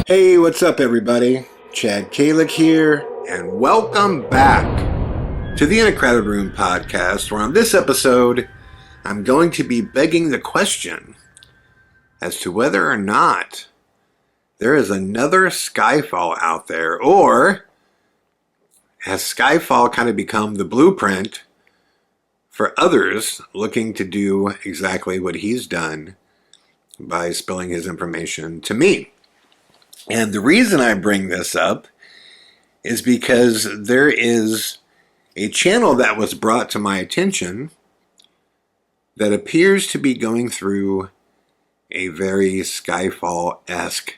Hey, what's up everybody? Chad Calek here, and welcome back to the In a Crowded Room podcast, where on this episode, I'm going to be begging the question as to whether or not there is another Skyfall out there, or has Skyfall kind of become the blueprint for others looking to do exactly what he's done by spilling his information to me. And the reason I bring this up is because there is a channel that was brought to my attention that appears to be going through a very Skyfall-esque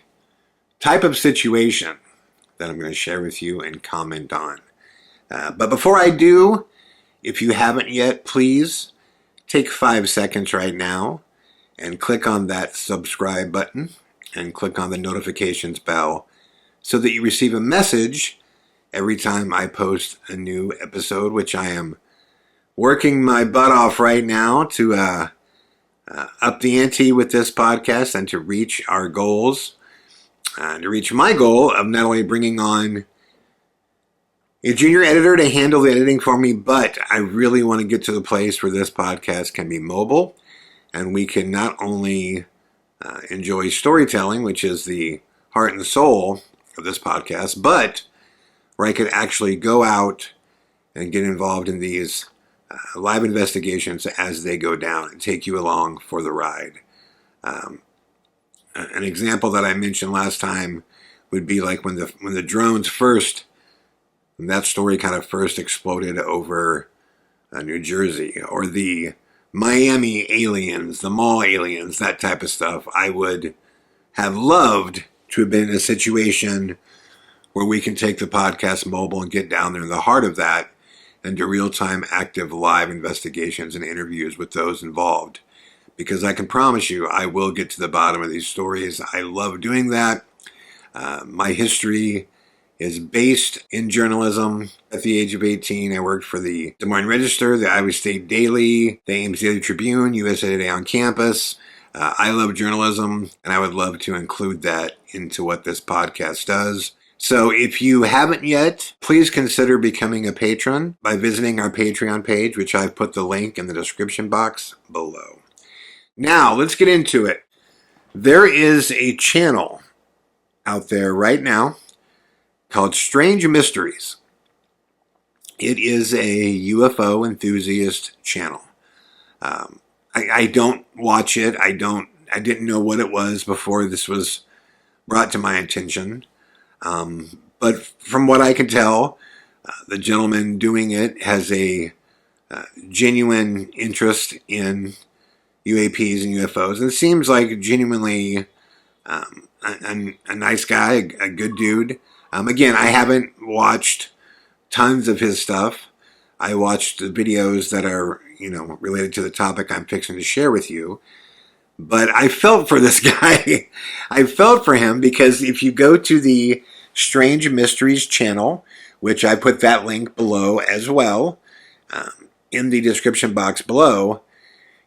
type of situation that I'm going to share with you and comment on. But before I do, if you haven't yet, please take 5 seconds right now and click on that subscribe button and click on the notifications bell so that you receive a message every time I post a new episode, which I am working my butt off right now to up the ante with this podcast and to reach our goals, to reach my goal of not only bringing on a junior editor to handle the editing for me, but I really want to get to the place where this podcast can be mobile and we can not only enjoy storytelling, which is the heart and soul of this podcast, but where I could actually go out and get involved in these live investigations as they go down and take you along for the ride. An example that I mentioned last time would be like when the drones first, when that story kind of first exploded over New Jersey, or the Miami aliens, the mall aliens, that type of stuff. I would have loved to have been in a situation where we can take the podcast mobile and get down there in the heart of that and do real-time active live investigations and interviews with those involved. Because I can promise you, I will get to the bottom of these stories. I love doing that. My history is based in journalism. At the age of 18, I worked for the Des Moines Register, the Iowa State Daily, the Ames Daily Tribune, USA Today on Campus. I love journalism, and I would love to include that into what this podcast does. So if you haven't yet, please consider becoming a patron by visiting our Patreon page, which I've put the link in the description box below. Now, let's get into it. There is a channel out there right now called Strange Mysteries. It is a UFO enthusiast channel. I don't watch it. I didn't know what it was before this was brought to my attention. But from what I can tell, the gentleman doing it has a genuine interest in UAPs and UFOs. And it seems like genuinely a nice guy, a good dude. Again, I haven't watched tons of his stuff. I watched the videos that are, related to the topic I'm fixing to share with you. But I felt for this guy. I felt for him because if you go to the Strange Mysteries channel, which I put that link below as well, in the description box below,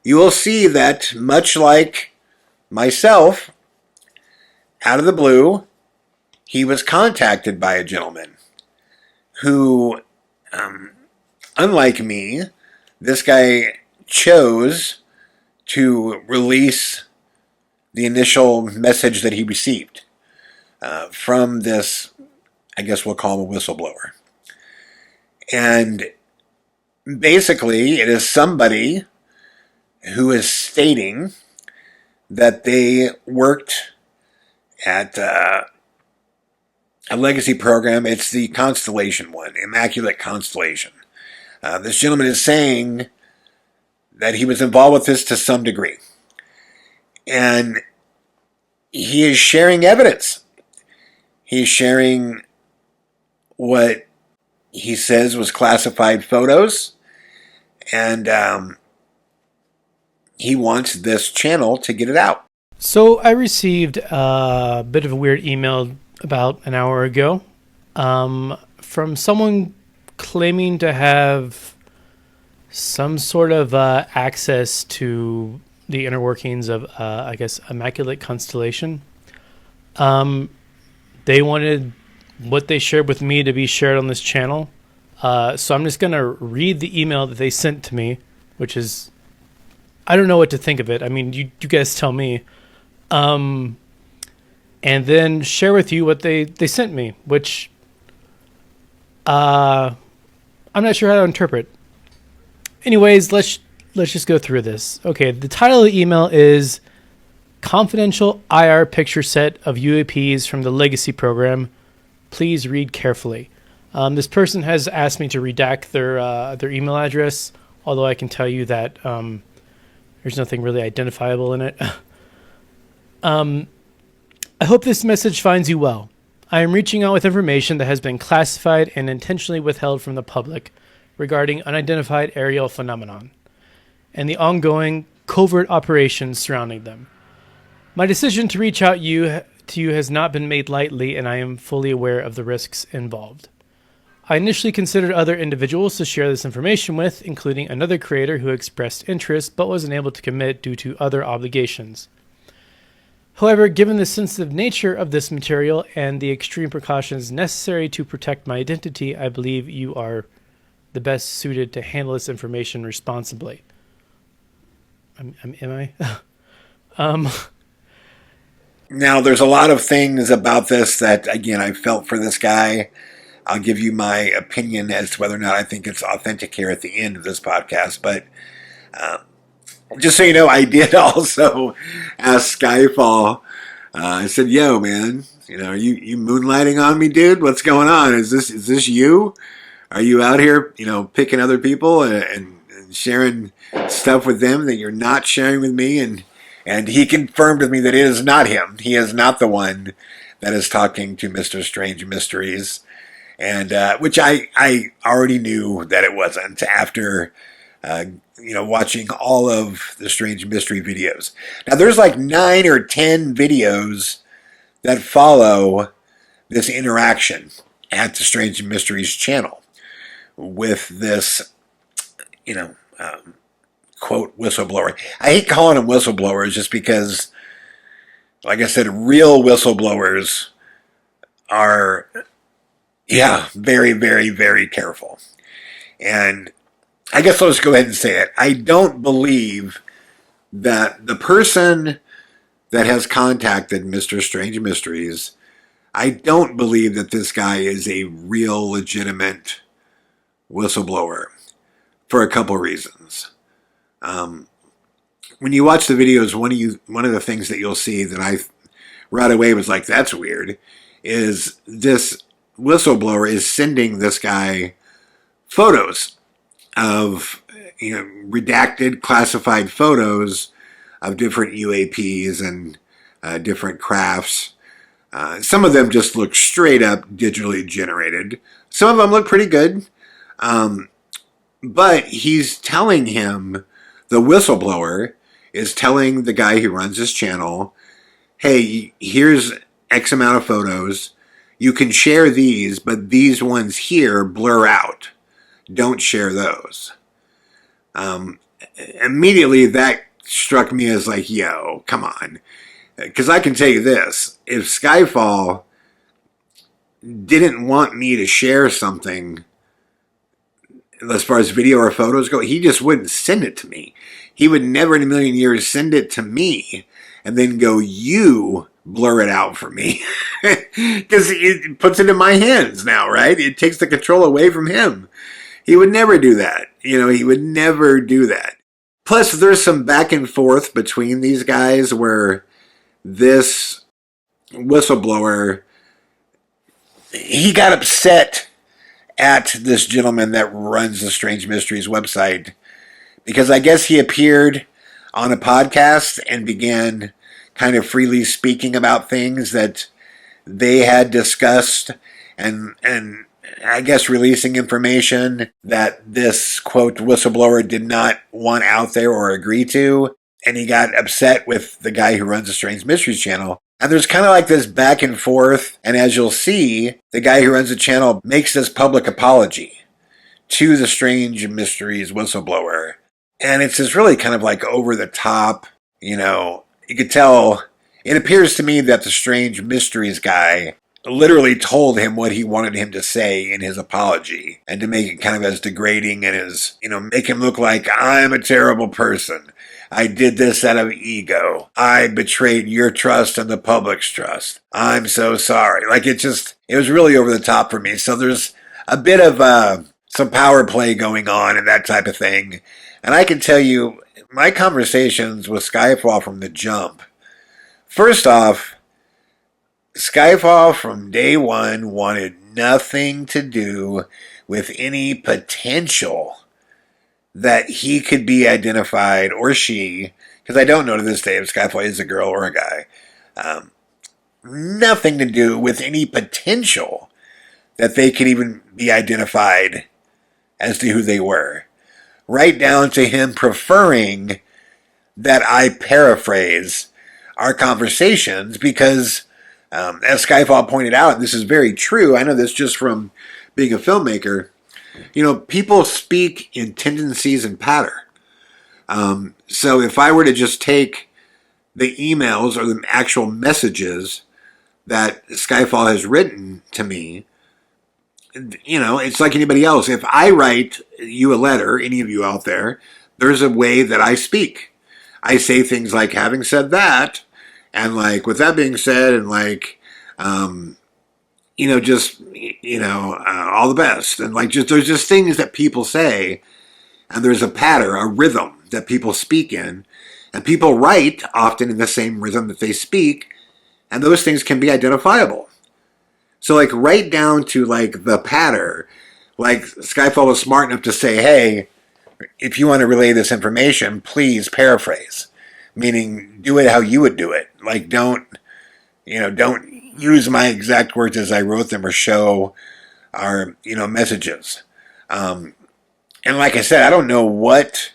you will see that much like myself, out of the blue, he was contacted by a gentleman who, unlike me, this guy chose to release the initial message that he received from this, I guess we'll call him a whistleblower. And basically, it is somebody who is stating that they worked at a legacy program. It's the Constellation one, Immaculate Constellation. This gentleman is saying that he was involved with this to some degree. And he is sharing evidence. He's sharing what he says was classified photos. And he wants this channel to get it out. So I received a bit of a weird email about an hour ago from someone claiming to have some sort of access to the inner workings of, I guess, Immaculate Constellation. They wanted what they shared with me to be shared on this channel. So I'm just going to read the email that they sent to me, which is, I don't know what to think of it. I mean, you guys tell me. And then share with you what they sent me, which I'm not sure how to interpret. Anyways, let's just go through this. Okay, the title of the email is Confidential IR Picture Set of UAPs from the Legacy Program. Please read carefully. This person has asked me to redact their email address, although I can tell you that there's nothing really identifiable in it. I hope this message finds you well. I am reaching out with information that has been classified and intentionally withheld from the public regarding unidentified aerial phenomenon and the ongoing covert operations surrounding them. My decision to reach out to you has not been made lightly, and I am fully aware of the risks involved. I initially considered other individuals to share this information with, including another creator who expressed interest but was unable to commit due to other obligations. However, given the sensitive nature of this material and the extreme precautions necessary to protect my identity, I believe you are the best suited to handle this information responsibly. Am I? Now, there's a lot of things about this that, again, I felt for this guy. I'll give you my opinion as to whether or not I think it's authentic here at the end of this podcast. But just so you know, I did also ask Skyfall. I said, "Yo, man, are you moonlighting on me, dude? What's going on? Is this you? Are you out here, picking other people and sharing stuff with them that you're not sharing with me?" And he confirmed with me that it is not him. He is not the one that is talking to Mr. Strange Mysteries, and which I already knew that it wasn't after watching all of the Strange Mystery videos. Now, there's like 9 or 10 videos that follow this interaction at the Strange Mysteries channel with this, quote, whistleblower. I hate calling them whistleblowers just because, like I said, real whistleblowers are, very, very, very careful. And I guess I'll just go ahead and say it. I don't believe that the person that has contacted Mr. Strange Mysteries, I don't believe that this guy is a real, legitimate whistleblower for a couple reasons. When you watch the videos, one of the things that you'll see that I right away was like, that's weird, is this whistleblower is sending this guy photos of redacted, classified photos of different UAPs and different crafts. Some of them just look straight up digitally generated. Some of them look pretty good. But he's telling him, the whistleblower is telling the guy who runs his channel, hey, here's X amount of photos. You can share these, but these ones here blur out. Don't share those. Immediately that struck me as like, yo, come on. Because I can tell you this, if Skyfall didn't want me to share something as far as video or photos go, he just wouldn't send it to me. He would never in a million years send it to me and then go, you blur it out for me. Because it puts it in my hands now, right? It takes the control away from him. He would never do that. He would never do that. Plus, there's some back and forth between these guys where this whistleblower, he got upset at this gentleman that runs the Strange Mysteries website because I guess he appeared on a podcast and began kind of freely speaking about things that they had discussed and I guess releasing information that this, quote, whistleblower did not want out there or agree to. And he got upset with the guy who runs the Strange Mysteries channel. And there's kind of like this back and forth. And as you'll see, the guy who runs the channel makes this public apology to the Strange Mysteries whistleblower. And it's just really kind of like over the top, you could tell. It appears to me that the Strange Mysteries guy literally told him what he wanted him to say in his apology, and to make it kind of as degrading and as, make him look like I'm a terrible person. I did this out of ego. I betrayed your trust and the public's trust. I'm so sorry. Like, it was really over the top for me. So there's a bit of some power play going on and that type of thing. And I can tell you, my conversations with Skyfall from the jump, first off, Skyfall from day one wanted nothing to do with any potential that he could be identified, or she, because I don't know to this day if Skyfall is a girl or a guy, nothing to do with any potential that they could even be identified as to who they were. Right down to him preferring that I paraphrase our conversations because, as Skyfall pointed out, this is very true. I know this just from being a filmmaker. People speak in tendencies and pattern. So if I were to just take the emails or the actual messages that Skyfall has written to me, it's like anybody else. If I write you a letter, any of you out there, there's a way that I speak. I say things like, having said that, and like, with that being said, and like, all the best. And like, there's just things that people say, and there's a pattern, a rhythm that people speak in, and people write often in the same rhythm that they speak, and those things can be identifiable. So like, right down to like the pattern, like Skyfall was smart enough to say, hey, if you want to relay this information, please paraphrase. Meaning, do it how you would do it. Like, don't use my exact words as I wrote them or show our, messages. And like I said, I don't know what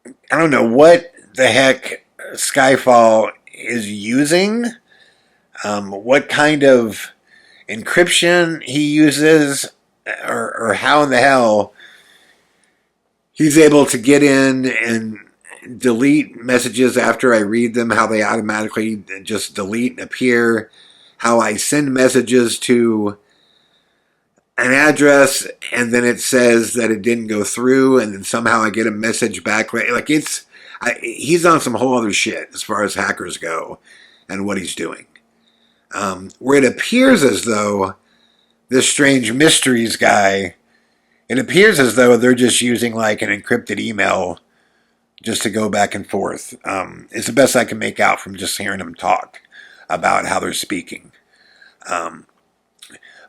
the heck Skyfall is using. What kind of encryption he uses, or how in the hell he's able to get in and delete messages after I read them, how they automatically just delete and appear, how I send messages to an address and then it says that it didn't go through, and then somehow I get a message back. Like, he's on some whole other shit as far as hackers go and what he's doing. Where it appears as though this strange mysteries guy, it appears as though they're just using like an encrypted email just to go back and forth. It's the best I can make out from just hearing them talk about how they're speaking.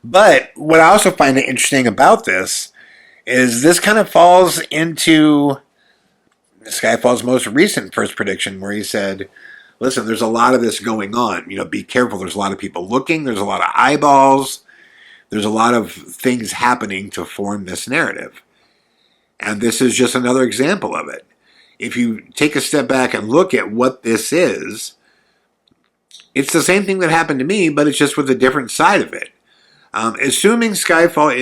But what I also find interesting about this is this kind of falls into Skyfall's most recent first prediction, where he said, listen, there's a lot of this going on. Be careful. There's a lot of people looking. There's a lot of eyeballs. There's a lot of things happening to form this narrative. And this is just another example of it. If you take a step back and look at what this is, it's the same thing that happened to me, but it's just with a different side of it. Assuming Skyfall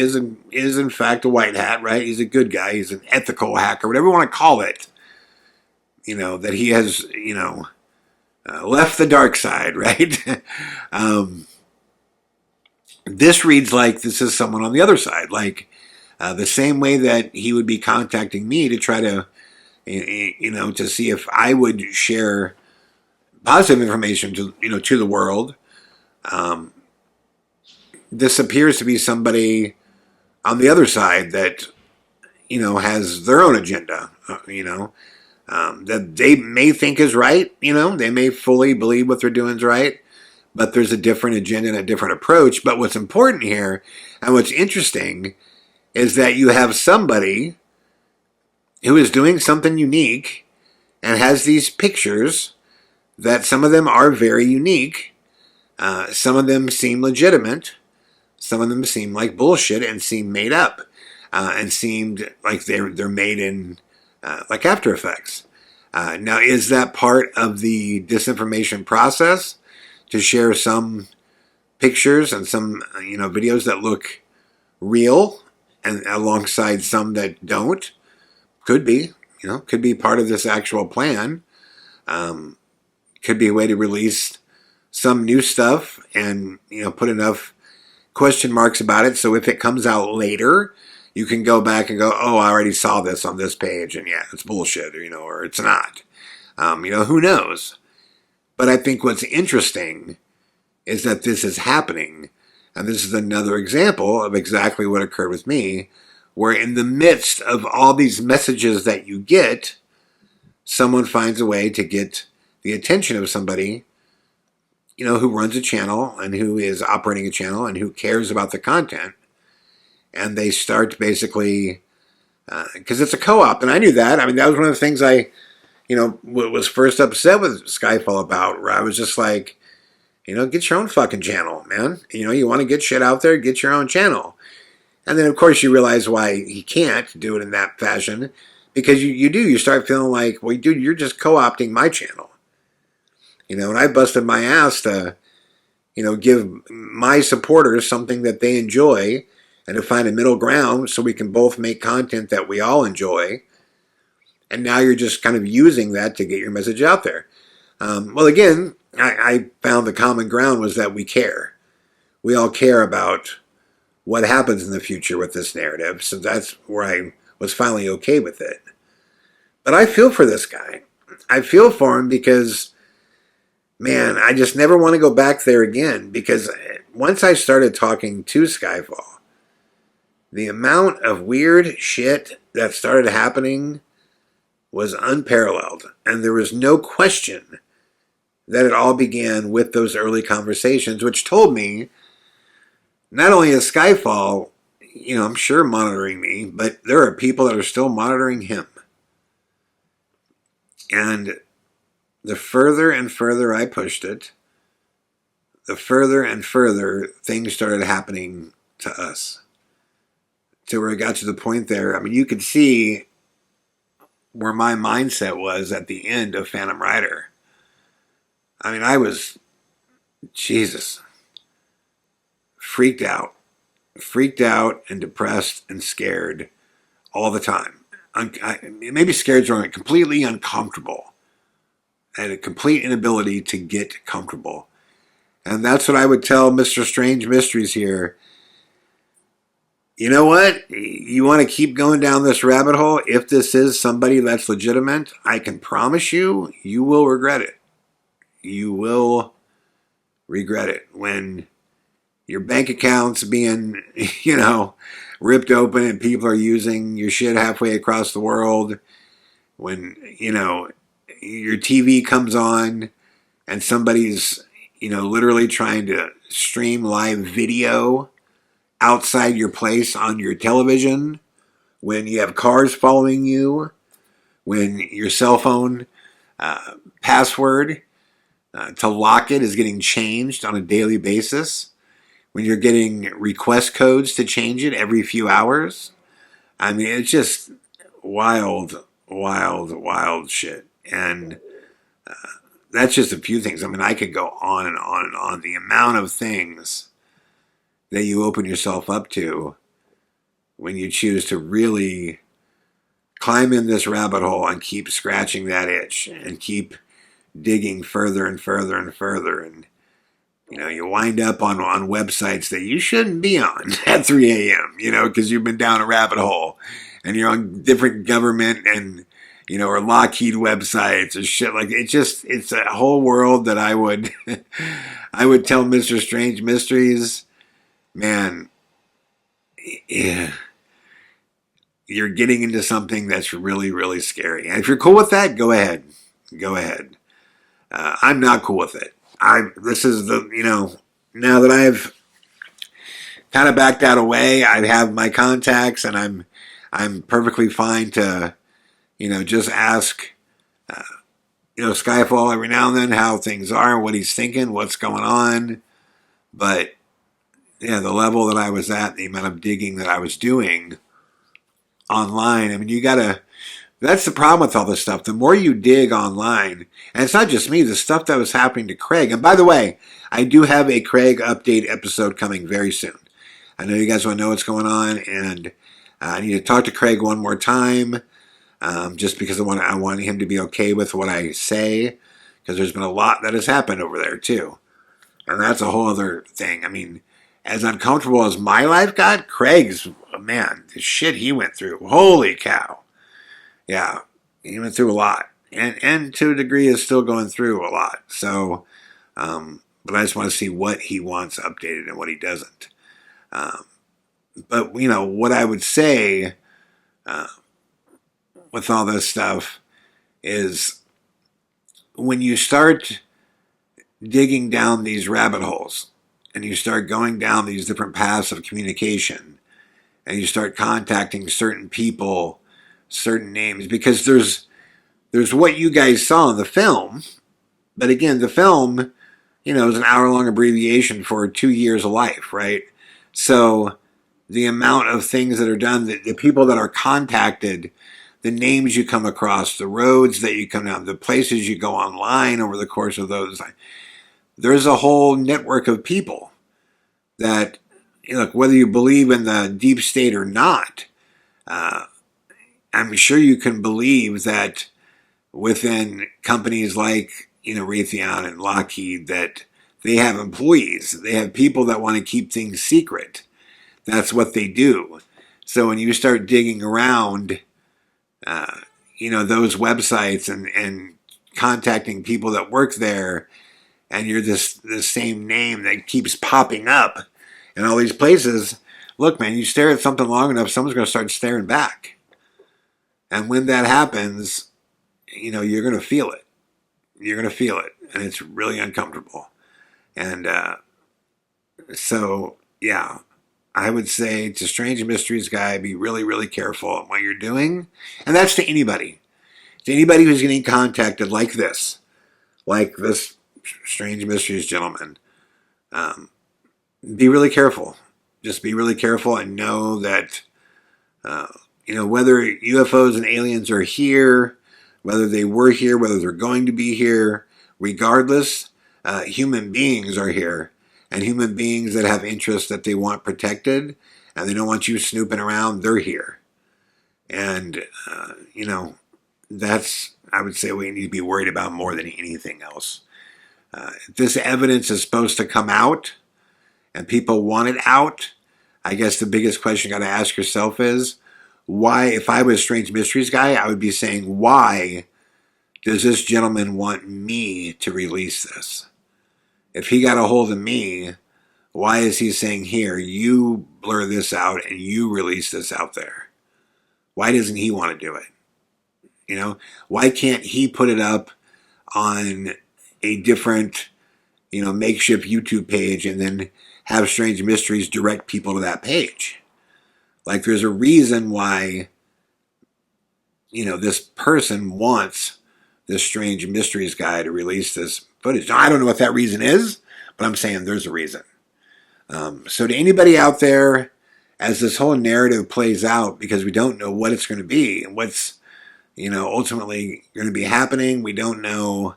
is in fact a white hat, right? He's a good guy. He's an ethical hacker, whatever you want to call it. That he has, left the dark side, right? This reads like this is someone on the other side, like the same way that he would be contacting me to try to, to see if I would share positive information to the world. This appears to be somebody on the other side that, has their own agenda, that they may think is right. They may fully believe what they're doing is right, but there's a different agenda and a different approach. But what's important here, and what's interesting, is that you have somebody who is doing something unique and has these pictures that some of them are very unique. Some of them seem legitimate. Some of them seem like bullshit and seem made up, and seemed like they're made in like After Effects. Now, is that part of the disinformation process to share some pictures and some videos that look real and alongside some that don't? Could be, could be part of this actual plan. Could be a way to release some new stuff and, put enough question marks about it. So if it comes out later, you can go back and go, oh, I already saw this on this page. And yeah, it's bullshit, or it's not. Who knows? But I think what's interesting is that this is happening. And this is another example of exactly what occurred with me, where in the midst of all these messages that you get, someone finds a way to get the attention of somebody, who runs a channel and who is operating a channel and who cares about the content. And they start basically, because it's a co-op, and I knew that. I mean, that was one of the things I, was first upset with Skyfall about, where I was just like, get your own fucking channel, man. You want to get shit out there, get your own channel. And then, of course, you realize why he can't do it in that fashion, because you start feeling like, well, dude, you're just co-opting my channel. And I busted my ass to, give my supporters something that they enjoy and to find a middle ground so we can both make content that we all enjoy. And now you're just kind of using that to get your message out there. Well, again, I found the common ground was that we care. We all care about what happens in the future with this narrative. So that's where I was finally okay with it. But I feel for this guy. I feel for him because, man, I just never want to go back there again, because once I started talking to Skyfall, the amount of weird shit that started happening was unparalleled. And there was no question that it all began with those early conversations, which told me not only is Skyfall, I'm sure monitoring me, but there are people that are still monitoring him. And the further and further I pushed it, the further and further things started happening to us. To where it got to the point there, I mean, you could see where my mindset was at the end of Phantom Rider. I mean, I was, Jesus, freaked out and depressed and scared all the time. Maybe scared is wrong, completely uncomfortable. I had a complete inability to get comfortable. And that's what I would tell Mr. Strange Mysteries here. You know what? You want to keep going down this rabbit hole? If this is somebody that's legitimate, I can promise you, you will regret it. You will regret it when your bank account's being, ripped open and people are using your shit halfway across the world. When, your TV comes on and somebody's, literally trying to stream live video outside your place on your television, when you have cars following you, when your cell phone password to lock it is getting changed on a daily basis, when you're getting request codes to change it every few hours. I mean, it's just wild, wild, wild shit. And that's just a few things. I mean, I could go on and on and on. The amount of things that you open yourself up to when you choose to really climb in this rabbit hole and keep scratching that itch and keep digging further and further and further. And, you wind up on websites that you shouldn't be on at 3 a.m., because you've been down a rabbit hole and you're on different government and, or Lockheed websites or shit like it's a whole world that I would tell Mr. Strange Mysteries, man, yeah, you're getting into something that's really, really scary. And if you're cool with that, go ahead. I'm not cool with it. This is now that I've kind of backed out away, I have my contacts and I'm perfectly fine to, just ask, Skyfall every now and then how things are, what he's thinking, what's going on. But yeah, the level that I was at, the amount of digging that I was doing online, I mean, that's the problem with all this stuff. The more you dig online, and it's not just me, the stuff that was happening to Craig. And by the way, I do have a Craig update episode coming very soon. I know you guys want to know what's going on, and I need to talk to Craig one more time, just because I want him to be okay with what I say, because there's been a lot that has happened over there too. And that's a whole other thing. I mean, as uncomfortable as my life got, Craig's, man, the shit he went through. Holy cow. Yeah, he went through a lot. And to a degree is still going through a lot. So, but I just want to see what he wants updated and what he doesn't. Um, but, what I would say uh, with all this stuff is when you start digging down these rabbit holes and you start going down these different paths of communication and you start contacting certain people, certain names, because there's what you guys saw in the film, but again, the film, is an hour-long abbreviation for 2 years of life, right? So the amount of things that are done, the people that are contacted, the names you come across, the roads that you come down, the places you go online over the course of those, there's a whole network of people that, look, whether you believe in the deep state or not, I'm sure you can believe that within companies like, Raytheon and Lockheed, that they have employees, they have people that want to keep things secret. That's what they do. So when you start digging around, those websites and contacting people that work there, and you're the same name that keeps popping up in all these places, look, man, you stare at something long enough, someone's going to start staring back. And when that happens, you're going to feel it. You're going to feel it. And it's really uncomfortable. And so, yeah, I would say to Strange Mysteries guy, be really, really careful at what you're doing. And that's to anybody. To anybody who's getting contacted like this Strange Mysteries gentleman. Be really careful. Just be really careful and know that, whether UFOs and aliens are here, whether they were here, whether they're going to be here, regardless, human beings are here. And human beings that have interests that they want protected and they don't want you snooping around, they're here. And, that's, I would say, what you need to be worried about more than anything else. If this evidence is supposed to come out and people want it out, I guess the biggest question you got to ask yourself is, why, if I was a Strange Mysteries guy, I would be saying, why does this gentleman want me to release this? If he got a hold of me, why is he saying, here, you blur this out and you release this out there? Why doesn't he want to do it? Why can't he put it up on a different, makeshift YouTube page and then have Strange Mysteries direct people to that page? Like, there's a reason why, this person wants this Strange Mysteries guy to release this footage. Now, I don't know what that reason is, but I'm saying there's a reason. So to anybody out there, as this whole narrative plays out, because we don't know what it's going to be and what's, ultimately going to be happening, we don't know,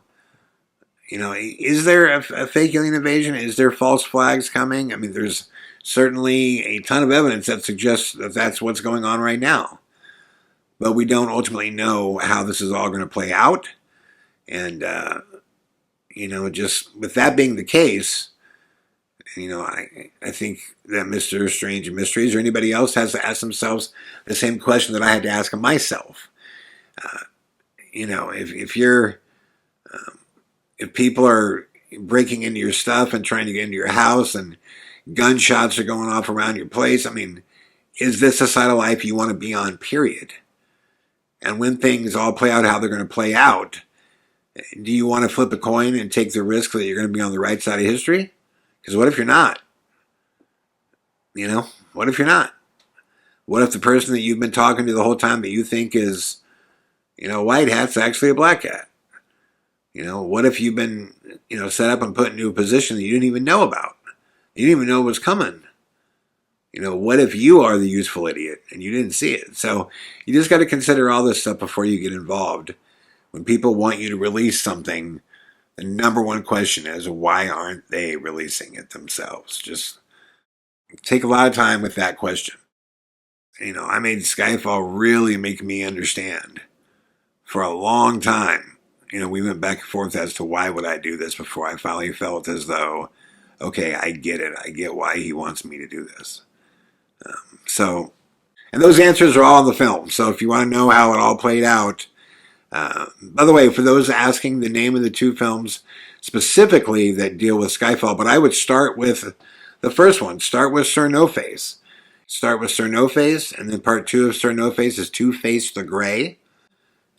is there a fake alien invasion? Is there false flags coming? I mean, there's certainly a ton of evidence that suggests that that's what's going on right now. But we don't ultimately know how this is all going to play out. And, just with that being the case, I think that Mr. Strange Mysteries or anybody else has to ask themselves the same question that I had to ask myself. If you're, if people are breaking into your stuff and trying to get into your house and gunshots are going off around your place, I mean, is this a side of life you want to be on, period? And when things all play out how they're going to play out, do you want to flip a coin and take the risk that you're going to be on the right side of history? Because what if you're not? What if you're not? What if the person that you've been talking to the whole time that you think is, white hat's actually a black hat? What if you've been, set up and put into a position that you didn't even know about? You didn't even know was coming. What if you are the useful idiot and you didn't see it? So you just got to consider all this stuff before you get involved. When people want you to release something, the number one question is, why aren't they releasing it themselves? Just take a lot of time with that question. I made Skyfall really make me understand for a long time. We went back and forth as to why would I do this before I finally felt as though, okay, I get it. I get why he wants me to do this. So, and those answers are all in the film. So if you want to know how it all played out, by the way, for those asking the name of the two films specifically that deal with Skyfall, but I would start with the first one. Start with Sir No Face. Start with Sir No Face, and then part 2 of Sir No Face is Two Face the Grey,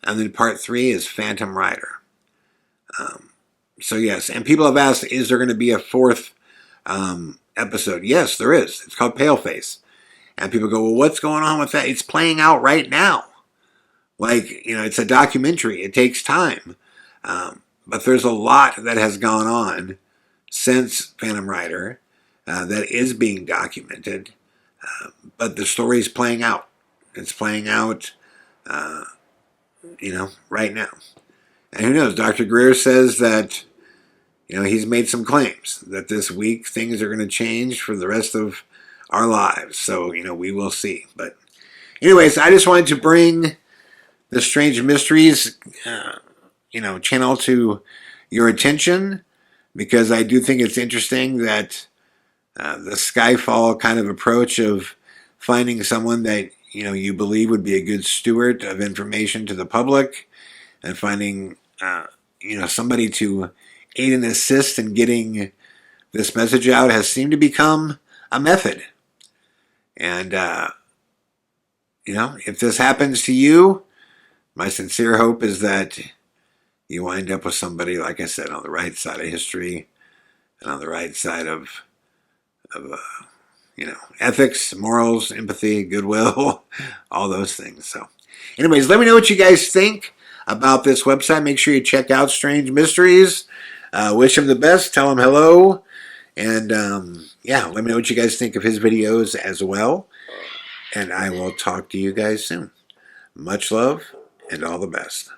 and then part 3 is Phantom Rider. So yes, and people have asked, is there going to be a fourth episode? Yes, there is. It's called Paleface. And people go, well, what's going on with that? It's playing out right now. Like, it's a documentary. It takes time. But there's a lot that has gone on since Phantom Rider that is being documented. But the story is playing out. It's playing out, right now. And who knows? Dr. Greer says that, he's made some claims that this week things are going to change for the rest of our lives. So, we will see. But anyways, I just wanted to bring the Strange Mysteries, channel to your attention, because I do think it's interesting that the Skyfall kind of approach of finding someone that, you believe would be a good steward of information to the public, and finding, somebody to aid and assist in getting this message out has seemed to become a method. And, if this happens to you, my sincere hope is that you wind up with somebody, like I said, on the right side of history and on the right side of ethics, morals, empathy, goodwill, all those things. So, anyways, let me know what you guys think about this website. Make sure you check out Strange Mysteries. Wish him the best. Tell him hello. And, let me know what you guys think of his videos as well. And I will talk to you guys soon. Much love and all the best.